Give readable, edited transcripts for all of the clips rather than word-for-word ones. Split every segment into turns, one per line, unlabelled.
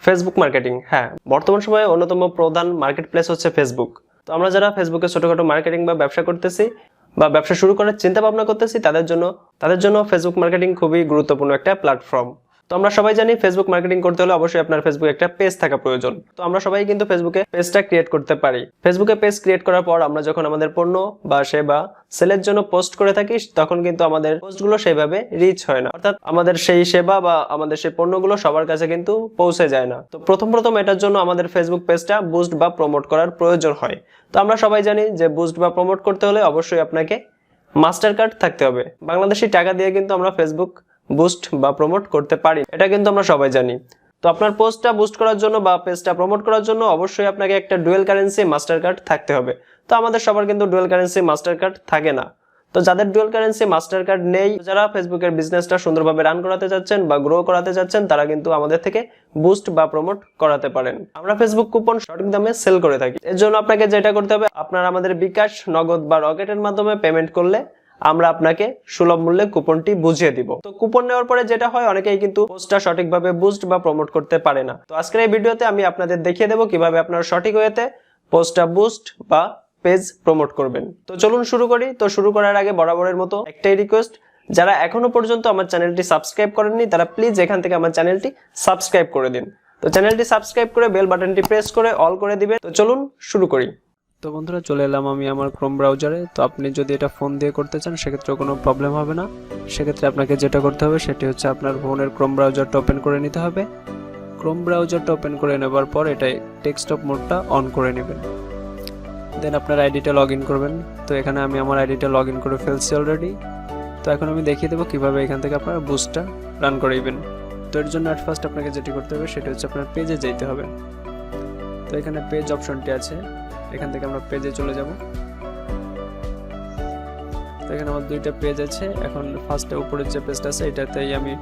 Facebook marketing, হ্যাঁ, বর্তমান সময়ে অন্যতম প্রধান মার্কেট প্লেস হচ্ছে ফেসবুক। তো আমরা যারা ফেসবুকে ছোটখাটো মার্কেটিং বা ব্যবসা করতেছি বা ব্যবসা শুরু করার চিন্তা ভাবনা করতেছি তাদের জন্য ফেসবুক মার্কেটিং খুবই গুরুত্বপূর্ণ একটা প্ল্যাটফর্ম। তো আমরা সবাই জানি ফেসবুক মার্কেটিং করতে হলে অবশ্যই আপনার ফেসবুকে একটা পেজ থাকা প্রয়োজন। তো আমরা সবাই কিন্তু ফেসবুকে পেজটা ক্রিয়েট করতে পারি। ফেসবুকে পেজ ক্রিয়েট করার পর আমরা যখন আমাদের পণ্য বা সেবা সেলের জন্য পোস্ট করে থাকি, তখন কিন্তু আমাদের পোস্টগুলো সেভাবে রিচ হয় না, অর্থাৎ আমাদের সেই সেবা বা আমাদের সেই পণ্যগুলো সবার কাছে কিন্তু পৌঁছে যায় না। তো প্রথম এটার জন্য আমাদের ফেসবুক পেজটা বুস্ট বা প্রমোট করার প্রয়োজন হয়। তো আমরা সবাই জানি যে বুস্ট বা প্রমোট করতে হলে অবশ্যই আপনাকে মাস্টার কার্ড থাকতে হবে। বাংলাদেশি টাকা দিয়ে কিন্তু আমরা ফেসবুক বুস্ট বা প্রমোট করতে পারি, এটা কিন্তু আমরা সবাই জানি। তো আপনার পোস্টটা বুস্ট করার জন্য বা পেজটা প্রমোট করার জন্য অবশ্যই আপনাকে একটা ডুয়েল কারেন্সি মাস্টার কার্ড থাকতে হবে। তো আমাদের সবার কিন্তু ডুয়েল কারেন্সি মাস্টার কার্ড থাকে না। তো যাদের ডুয়েল কারেন্সি মাস্টার কার্ড নেই, যারা ফেসবুকের বিজনেসটা সুন্দরভাবে রান করাতে যাচ্ছেন বা গ্রো করাতে যাচ্ছেন, তারা কিন্তু আমাদের থেকে বুস্ট বা প্রমোট করাতে পারেন। আমরা ফেসবুক কুপন সঠিক দামে সেল করে থাকি। এর জন্য আপনাকে যেটা করতে হবে, আপনার আমাদের বিকাশ, নগদ বা রকেটের মাধ্যমে পেমেন্ট করলে আমরা আপনাকে সুলভ মূল্যে কুপনটি বুঝিয়ে দিব। তো কুপন নেওয়ার পরে যেটা হয়, অনেকেই কিন্তু পোস্টটা সঠিকভাবে বুস্ট বা প্রমোট করতে পারে না। তো আজকের এই ভিডিওতে আমি আপনাদের দেখিয়ে দেবো কিভাবে আপনারা সঠিক ওয়েতে পোস্টটা বুস্ট বা পেজ প্রমোট করবেন। তো চলুন শুরু করি। তো শুরু করার আগে বরাবরের মতো একটাই রিকোয়েস্ট, যারা এখনো পর্যন্ত আমার চ্যানেলটি সাবস্ক্রাইব করেননি তারা প্লিজ এখান থেকে আমার চ্যানেলটি সাবস্ক্রাইব করে দিন। তো চ্যানেলটি সাবস্ক্রাইব করে বেল বাটনটি প্রেস করে অল করে দিবেন। তো চলুন শুরু করি। তো বন্ধুরা, চলে এলাম আমি আমার ক্রোম ব্রাউজারে। তো আপনি যদি এটা ফোন দিয়ে করতে চান সেক্ষেত্রে কোনো প্রবলেম হবে না। সেক্ষেত্রে আপনাকে যেটা করতে হবে সেটি হচ্ছে আপনার ফোনের ক্রোম ব্রাউজারটা ওপেন করে নিতে হবে। ক্রোম ব্রাউজারটা ওপেন করে নেবার পর এটাই ডেস্কটপ মোডটা অন করে নেবেন। দেন আপনার আইডিটা লগ ইন করবেন। তো এখানে আমি আমার আইডিটা লগ ইন করে ফেলছি অলরেডি। তো এখন আমি দেখিয়ে দেবো কীভাবে এখান থেকে আপনারা বুস্টটা রান করাইবেন। তো এর জন্য ফার্স্ট আপনাকে যেটি করতে হবে সেটা হচ্ছে আপনার পেজে যেতে হবে। তো এখানে পেজ অপশনটি আছে, এখান থেকে আমরা পেজে চলে যাব। তো এখানে আমার দুইটা পেজ আছে। এখন ফার্স্টে উপরের যে পেজটা আছে এটাতেই আমি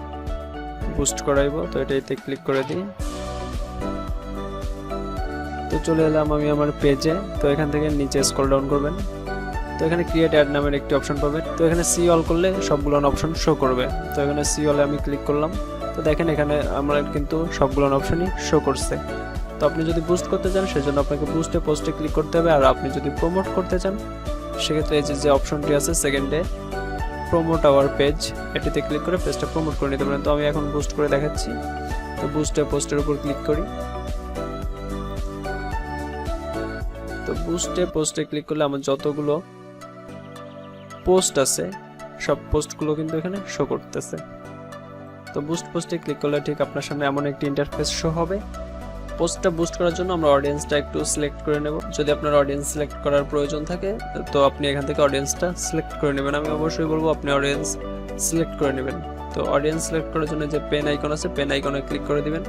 বুস্ট করাইব। তো এটাতে ক্লিক করে দিই। তো চলে এলাম আমি আমার পেজে। তো এখান থেকে নিচে স্ক্রল ডাউন করবেন। তো এখানে ক্রিয়েট অ্যাড নামের একটি অপশন পাবেন। তো এখানে সি অল করলে সবগুলো অপশন শো করবে। তো এখানে সি অলে আমি ক্লিক করলাম। তো দেখেন এখানে আমরা কিন্তু সবগুলো অপশনই শো করছে। তো আপনি যদি বুস্ট করতে চান সেজন্য আপনাকে বুস্টে পোস্টে ক্লিক করতে হবে। আর আপনি যদি প্রমোট করতে চান সেক্ষেত্রে এই যে অপশনটি আছে সেকেন্ডে প্রমোট আওয়ার পেজ, এটিতে ক্লিক করে পেজটা প্রমোট করে নিতে পারেন। তো আমি এখন বুস্ট করে দেখাচ্ছি। তো বুস্টে পোস্টের উপর ক্লিক করি। তো বুস্টে পোস্টে ক্লিক করলে আমার যতগুলো পোস্ট আছে সব পোস্টগুলো কিন্তু এখানে শো করতেছে। তো বুস্ট পোস্টে ক্লিক করলে ঠিক আপনার সামনে এমন একটি ইন্টারফেস শো হবে। পোস্টটা বুস্ট করার জন্য আমরা অডিয়েন্সটা একটু সিলেক্ট করে নেব। যদি আপনার অডিয়েন্স সিলেক্ট করার প্রয়োজন থাকে তো আপনি এখান থেকে অডিয়েন্সটা সিলেক্ট করে নেবেন। আমি অবশ্যই বলবো আপনি অডিয়েন্স সিলেক্ট করে নেবেন। তো অডিয়েন্স সিলেক্ট করার জন্য যে পেন আইকন আছে পেন আইকনে ক্লিক করে দিবেন।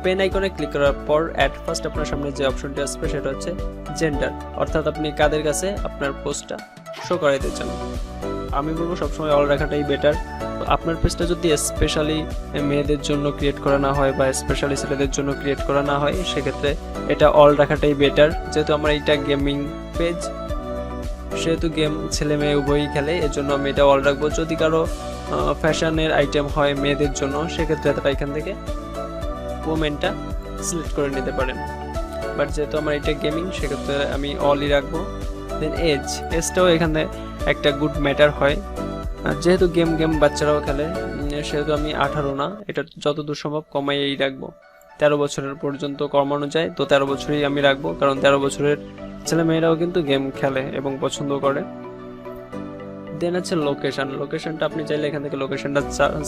পেন আইকনে ক্লিক করার পর অ্যাট ফার্স্ট আপনার সামনে যে অপশনটি আসবে সেটা হচ্ছে জেন্ডার, অর্থাৎ আপনি কাদের কাছে আপনার পোস্টটা শো করাইতে চান। আমি বলবো সবসময় অল রাখাটাই বেটার। আপনার পেজটা যদি স্পেশালি মেয়েদের জন্য ক্রিয়েট করা না হয় বা স্পেশালি ছেলেদের জন্য ক্রিয়েট করা না হয় সেক্ষেত্রে এটা অল রাখাটাই বেটার। যেহেতু আমার এটা গেমিং পেজ, সেহেতু গেম ছেলে মেয়ে উভয়ই খেলে, এর জন্য আমি এটা অল রাখবো। যদি কারো ফ্যাশনের আইটেম হয় মেয়েদের জন্য সেক্ষেত্রে তারা এখান থেকে ওমেনটা সিলেক্ট করে নিতে পারেন। বাট যেহেতু আমার এটা গেমিং সেক্ষেত্রে আমি অলই রাখবো। দেন এজটাও এখানে একটা গুড ম্যাটার হয়। যেহেতু গেম বাচ্চারাও খেলে সেহেতু আমি 18 না, এটা যতদূর সম্ভব কমাইয়েই রাখবো। 13 বছরের পর্যন্ত কমানো যায় তো 13 বছরই আমি রাখবো, কারণ 13 বছরের ছেলে মেয়েরাও কিন্তু গেম খেলে এবং পছন্দ করে। দেন আছে লোকেশনটা আপনি চাইলে এখান থেকে লোকেশনটা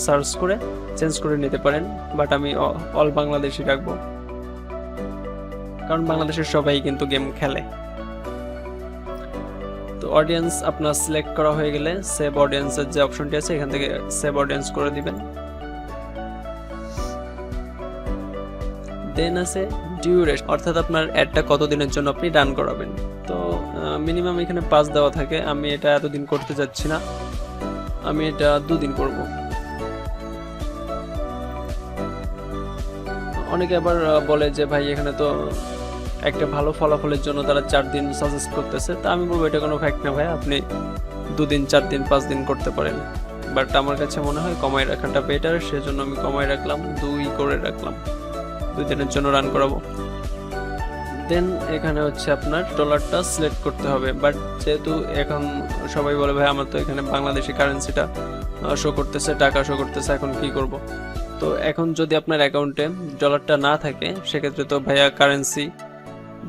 সার্চ করে চেঞ্জ করে নিতে পারেন। বাট আমি অল বাংলাদেশি রাখবো, কারণ বাংলাদেশের সবাই কিন্তু গেম খেলে। তো অডিয়েন্স আপনার সিলেক্ট করা হয়ে গেলে সেভ অডিয়েন্সের যে অপশনটি আছে এখান থেকে সেভ অডিয়েন্স করে দিবেন। দেন আছে ডিউরেশন, অর্থাৎ আপনার অ্যাডটা কতদিনের জন্য আপনি রান করাবেন। তো মিনিমাম এখানে 5 দেওয়া থাকে। আমি এটা এতদিন করতে যাচ্ছি না, আমি এটা 2 দিন করব। অনেকে আবার বলে যে ভাই এখানে তো একটা ভালো ফলাফলের জন্য তারা 4 দিন সাজেস্ট করতেছে। তা আমি বলবো এটা কোনো ফ্যাক্ট না ভাই, আপনি 2 দিন 4 দিন 5 দিন করতে পারেন।
বাট আমার কাছে মনে হয় কমায় রাখাটা বেটার, সেজন্য আমি কমায় রাখলাম, 2 করে রাখলাম, 2 দিনের জন্য রান করাবো। দেন এখানে হচ্ছে আপনার ডলারটা সিলেক্ট করতে হবে, বাট যেহেতু এখন সবাই বলে ভাই আমার তো এখানে বাংলাদেশি কারেন্সিটা শো করতেছে, টাকা শো করতেছে, এখন কি করব। তো এখন যদি আপনার অ্যাকাউন্টে ডলারটা না থাকে সেক্ষেত্রে তো ভাইয়া কারেন্সি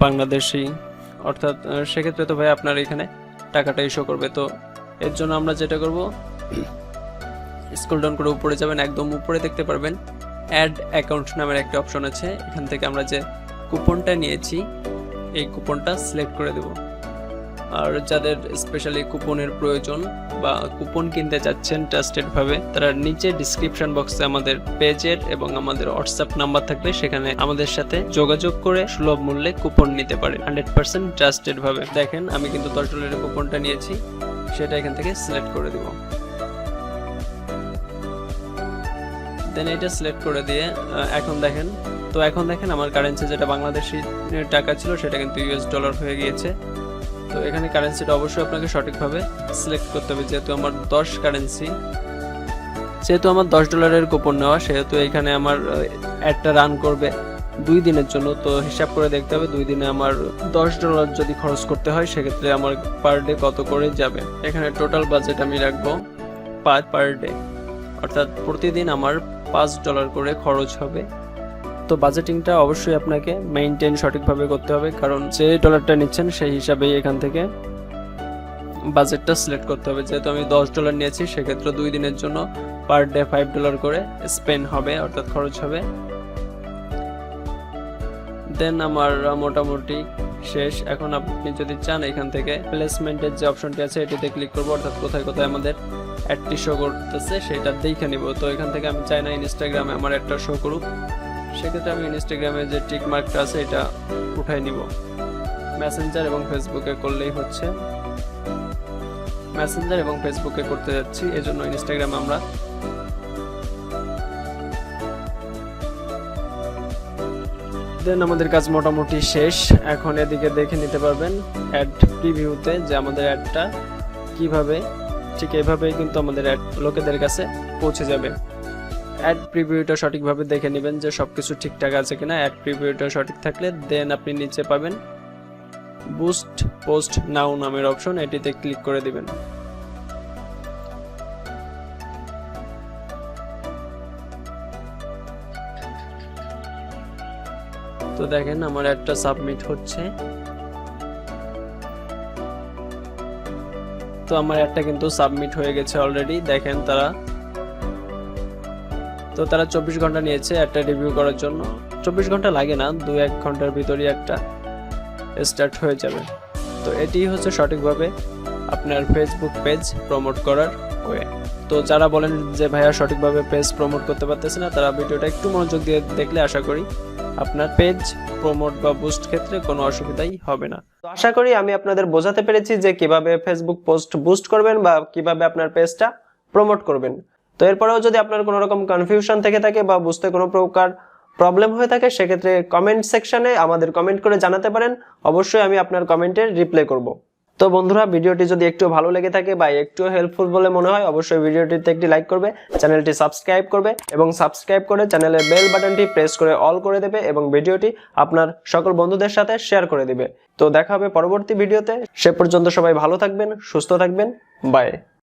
বাংলাদেশি, অর্থাৎ সেক্ষেত্রে তো ভাইয়া আপনার এখানে টাকাটাই শো করবে। তো এর জন্য আমরা যেটা করব, স্ক্রল ডাউন করে উপরে যাবেন, একদম উপরে দেখতে পারবেন অ্যাড অ্যাকাউন্ট নামের একটা অপশন আছে। এখান থেকে আমরা যে কুপনটা নিয়েছি এই কুপনটা সিলেক্ট করে দেব। আর যাদের স্পেশালি কুপনের প্রয়োজন বা কুপন কিনতে চাচ্ছেন ট্রাস্টেড ভাবে, তারা নিচে ডিসক্রিপশন বক্সে আমাদের পেজের এবং আমাদের হোয়াটসঅ্যাপ নাম্বার থাকলে সেখানে আমাদের সাথে যোগাযোগ করে সুলভ মূল্যে কুপন নিতে পারে 100% ট্রাস্টেড ভাবে। দেখেন আমি কিন্তু $10 কুপনটা নিয়েছি, সেটা এখান থেকে সিলেক্ট করে দিব। দেন এটা সিলেক্ট করে দিয়ে এখন দেখেন আমার কারেন্সি যেটা বাংলাদেশি টাকা ছিল সেটা কিন্তু ইউএস ডলার হয়ে গিয়েছে। তো এখানে কারেন্সিটা অবশ্যই আপনাকে সঠিকভাবে সিলেক্ট করতে হবে। যেহেতু আমার $10 কুপন নেওয়া, সেহেতু এখানে আমার অ্যাডটা রান করবে 2 দিনের জন্য। তো হিসাব করে দেখতে হবে 2 দিনে আমার $10 যদি খরচ করতে হয় সেক্ষেত্রে আমার পার ডে কত করে যাবে। এখানে টোটাল বাজেট আমি রাখবো 5 পার ডে, অর্থাৎ প্রতিদিন আমার $5 করে খরচ হবে। তো বাজেটিংটা অবশ্যই আপনাকে মেইনটেইন সঠিকভাবে করতে হবে, কারণ যে ডলারটা নিচ্ছেন সেই হিসাবেই এখান থেকে বাজেটটা সিলেক্ট করতে হবে। যেহেতু আমি $10 নিয়েছি সেক্ষেত্রে 2 দিনের জন্য পার ডে $5 করে স্পেন্ড হবে, অর্থাৎ খরচ হবে। দেন আমার মোটামুটি শেষ। এখন আপনি যদি চান এখান থেকে প্লেসমেন্টের যে অপশনটি আছে এটিতে ক্লিক করবো, অর্থাৎ কোথায় কোথায় আমাদের অ্যাডটি শো করতেছে সেটা দেখে নিব। তো এখান থেকে আমি চাই না ইনস্টাগ্রামে আমার অ্যাডটা শো করুক, সেক্ষেত্রে আমি ইনস্টাগ্রামে যে টিক মার্কটা আছে এটা উঠাই নিব। মেসেঞ্জার এবং ফেসবুকে করলেই হচ্ছে, মেসেঞ্জার এবং ফেসবুকে করতে যাচ্ছি, এজন্য ইনস্টাগ্রামে আমরা দেন আমাদের কাজ মোটামুটি শেষ। এখন এদিকে দেখে নিতে পারবেন অ্যাড প্রিভিউতে যে আমাদের অ্যাডটা কিভাবে, ঠিক এইভাবেই কিন্তু আমাদের অ্যাড লোকেদের কাছে পৌঁছে যাবে। অ্যাড প্রিভিউটা সঠিকভাবে দেখে নেবেন যে সবকিছু ঠিকঠাক আছে কিনা। অ্যাড প্রিভিউটা সঠিক থাকলে দেন আপনি নিচে পাবেন বুস্ট পোস্ট নাও নামের অপশন, এটিতে ক্লিক করে দিবেন। তো দেখেন আমার অ্যাডটা সাবমিট হচ্ছে। তো আমার অ্যাডটা কিন্তু সাবমিট হয়ে গেছে অলরেডি। দেখেন তারা 24 ঘন্টা নিয়েছে একটা রিভিউ করার জন্য। 24 ঘন্টা লাগে না, 2-1 ঘন্টার ভিতরেই একটা স্টার্ট হয়ে যাবে। তো এটি হচ্ছে সঠিকভাবে আপনার ফেসবুক পেজ প্রমোট করার ওয়ে। তো যারা বলেন যে ভাইয়া সঠিকভাবে পেজ প্রমোট করতে পারতেছে না, তারা ভিডিওটা একটু মনোযোগ দিয়ে দেখলে আশা করি আপনার পেজ প্রমোট বা বুস্ট ক্ষেত্রে কোনো অসুবিধাই হবে না।
তো আশা করি আমি আপনাদের বোঝাতে পেরেছি যে কিভাবে ফেসবুক পোস্ট বুস্ট করবেন বা কিভাবে আপনার পেজটা প্রমোট করবেন। তো এরপরেও যদি আপনার কোনো রকম কনফিউশন থেকে থাকে বা বুঝতে কোনো প্রকার প্রবলেম হয়ে থাকে সেক্ষেত্রে কমেন্ট সেকশনে আমাদের কমেন্ট করে জানাতে পারেন, অবশ্যই আমি আপনার কমেন্টের রিপ্লাই করব। তো বন্ধুরা ভিডিওটি যদি একটু ভালো লেগে থাকে বা একটু হেল্পফুল বলে মনে হয় অবশ্যই ভিডিওটিতে একটি লাইক করবে, চ্যানেলটি সাবস্ক্রাইব করবে এবং সাবস্ক্রাইব করে চ্যানেলের বেল বাটনটি প্রেস করে অল করে দেবে এবং ভিডিওটি আপনার সকল বন্ধুদের সাথে শেয়ার করে দিবে। তো দেখা হবে পরবর্তী ভিডিওতে, সে পর্যন্ত সবাই ভালো থাকবেন, সুস্থ থাকবেন, বাই।